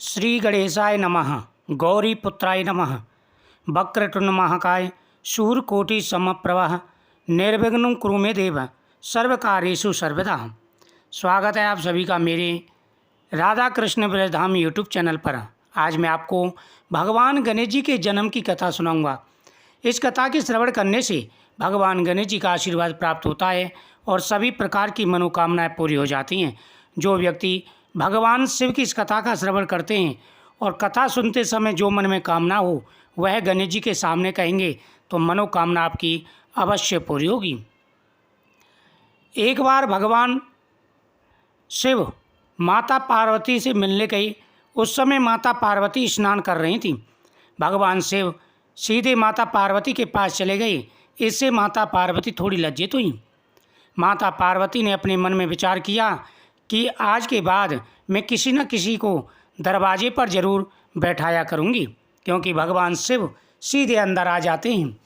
श्री गणेशाय नमः। गौरीपुत्राय नमः। वक्रतुंड महाकाय सूर्यकोटि समप्रभः निर्विघ्नं कुरु मे देव सर्वकार्येषु सर्वदा। स्वागत है आप सभी का मेरे राधा कृष्ण ब्रजधाम यूट्यूब चैनल पर। आज मैं आपको भगवान गणेश जी के जन्म की कथा सुनाऊंगा। इस कथा के श्रवण करने से भगवान गणेश जी का आशीर्वाद प्राप्त होता है और सभी प्रकार की मनोकामनाएं पूरी हो जाती हैं। जो व्यक्ति भगवान शिव की इस कथा का श्रवण करते हैं और कथा सुनते समय जो मन में कामना हो वह गणेश जी के सामने कहेंगे तो मनोकामना आपकी अवश्य पूरी होगी। एक बार भगवान शिव माता पार्वती से मिलने गए। उस समय माता पार्वती स्नान कर रही थी। भगवान शिव सीधे माता पार्वती के पास चले गए। इससे माता पार्वती थोड़ी लज्जित हुई। माता पार्वती ने अपने मन में विचार किया कि आज के बाद मैं किसी न किसी को दरवाजे पर जरूर बैठाया करूंगी, क्योंकि भगवान शिव सीधे अंदर आ जाते हैं।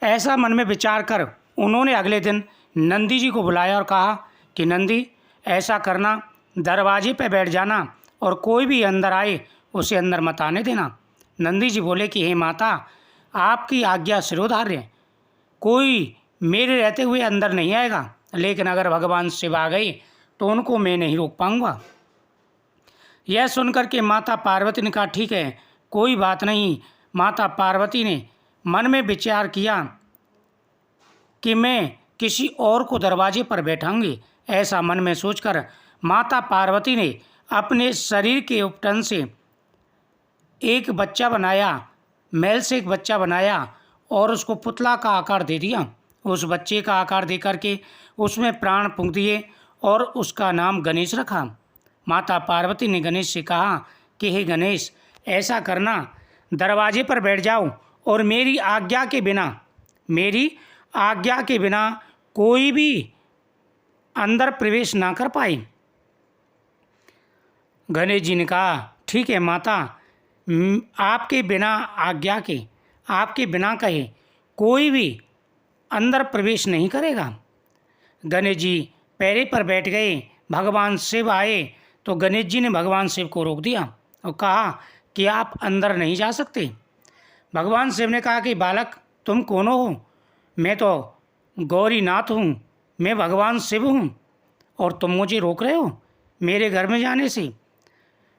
ऐसा मन में विचार कर उन्होंने अगले दिन नंदी जी को बुलाया और कहा कि नंदी, ऐसा करना, दरवाजे पर बैठ जाना और कोई भी अंदर आए उसे अंदर मत आने देना। नंदी जी बोले कि हे माता, आपकी आज्ञा शिरोधार्य, कोई मेरे रहते हुए अंदर नहीं आएगा, लेकिन अगर भगवान शिव आ गए तो उनको मैं नहीं रोक पाऊंगा। यह सुनकर के माता पार्वती ने कहा ठीक है, कोई बात नहीं। माता पार्वती ने मन में विचार किया कि मैं किसी और को दरवाजे पर बैठाऊंगी। ऐसा मन में सोचकर माता पार्वती ने अपने शरीर के उपटन से एक बच्चा बनाया, मैल से एक बच्चा बनाया और उसको पुतला का आकार दे दिया। उस बच्चे का आकार दे करके उसमें प्राण फूंक दिए और उसका नाम गणेश रखा। माता पार्वती ने गणेश से कहा कि हे गणेश, ऐसा करना, दरवाजे पर बैठ जाओ और मेरी आज्ञा के बिना कोई भी अंदर प्रवेश ना कर पाए। गणेश जी ने कहा ठीक है माता, आपके बिना आज्ञा के, आपके बिना कहे कोई भी अंदर प्रवेश नहीं करेगा। गणेश जी पैरे पर बैठ गए। भगवान शिव आए तो गणेश जी ने भगवान शिव को रोक दिया और कहा कि आप अंदर नहीं जा सकते। भगवान शिव ने कहा कि बालक, तुम कौन हो? मैं तो गौरीनाथ हूँ, मैं भगवान शिव हूँ और तुम मुझे रोक रहे हो मेरे घर में जाने से।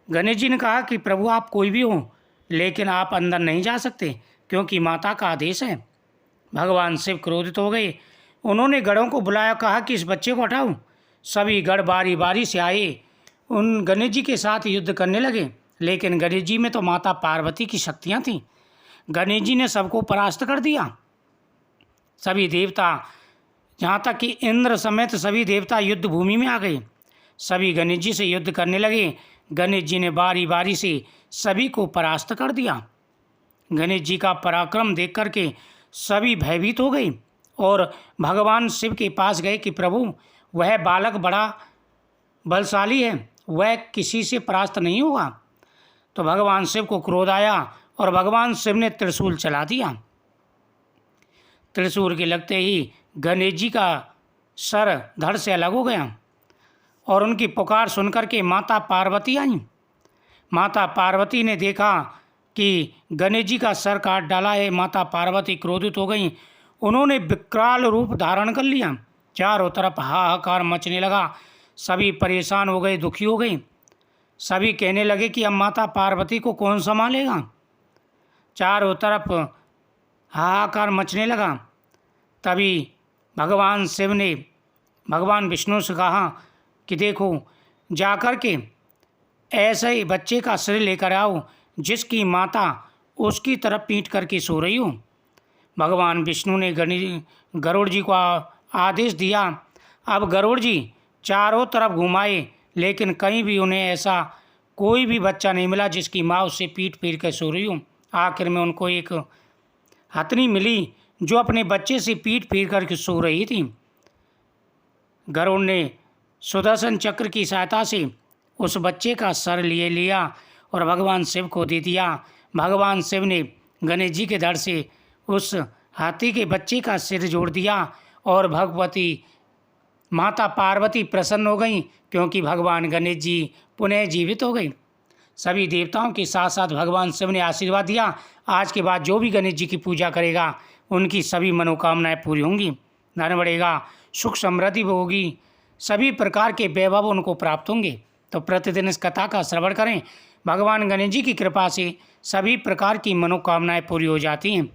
गणेश जी ने कहा कि प्रभु, आप कोई भी हो, लेकिन आप अंदर नहीं जा सकते क्योंकि माता का आदेश है। भगवान शिव क्रोधित हो गए। उन्होंने गढ़ों को बुलाया, कहा कि इस बच्चे को हटाओ। सभी गढ़ बारी बारी से आए, उन गणेश जी के साथ युद्ध करने लगे, लेकिन गणेश जी में तो माता पार्वती की शक्तियाँ थीं। गणेश जी ने सबको परास्त कर दिया। सभी देवता, यहाँ तक कि इंद्र समेत सभी देवता युद्ध भूमि में आ गए। सभी गणेश जी से युद्ध करने लगे। गणेश जी ने बारी बारी से सभी को परास्त कर दिया। गणेश जी का पराक्रम देख करके सभी भयभीत हो गए और भगवान शिव के पास गए कि प्रभु, वह बालक बड़ा बलशाली है, वह किसी से परास्त नहीं होगा। तो भगवान शिव को क्रोध आया और भगवान शिव ने त्रिशूल चला दिया। त्रिशूल के लगते ही गणेश जी का सर धड़ से अलग हो गया और उनकी पुकार सुनकर के माता पार्वती आई। माता पार्वती ने देखा कि गणेश जी का सर काट डाला है। माता पार्वती क्रोधित हो गई। उन्होंने विकराल रूप धारण कर लिया। चारों तरफ हाहाकार मचने लगा। सभी परेशान हो गए, दुखी हो गए। सभी कहने लगे कि अब माता पार्वती को कौन संभालेगा। चारों तरफ हाहाकार मचने लगा। तभी भगवान शिव ने भगवान विष्णु से कहा कि देखो, जाकर के ऐसे ही बच्चे का सिर लेकर आओ जिसकी माता उसकी तरफ पीट करके सो रही हो। भगवान विष्णु ने गरुड़ जी को आदेश दिया। अब गरुड़ जी चारों तरफ घुमाए, लेकिन कहीं भी उन्हें ऐसा कोई भी बच्चा नहीं मिला जिसकी माँ उससे पीट पीट कर सो रही हो। आखिर में उनको एक हथनी मिली जो अपने बच्चे से पीट पीट करके सो रही थी। गरुड़ ने सुदर्शन चक्र की सहायता से उस बच्चे का सर लिया और भगवान शिव को दे दिया। भगवान शिव ने गणेश जी के धड़ से उस हाथी के बच्चे का सिर जोड़ दिया और भगवती माता पार्वती प्रसन्न हो गई, क्योंकि भगवान गणेश जी पुनः जीवित हो गई। सभी देवताओं के साथ साथ भगवान शिव ने आशीर्वाद दिया, आज के बाद जो भी गणेश जी की पूजा करेगा उनकी सभी मनोकामनाएं पूरी होंगी, धन बढ़ेगा, सुख समृद्धि होगी, सभी प्रकार के वैभव उनको प्राप्त होंगे। तो प्रतिदिन इस कथा का श्रवण करें, भगवान गणेश जी की कृपा से सभी प्रकार की मनोकामनाएं पूरी हो जाती हैं।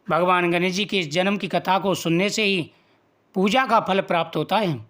भगवान गणेश जी के इस जन्म की कथा को सुनने से ही पूजा का फल प्राप्त होता है।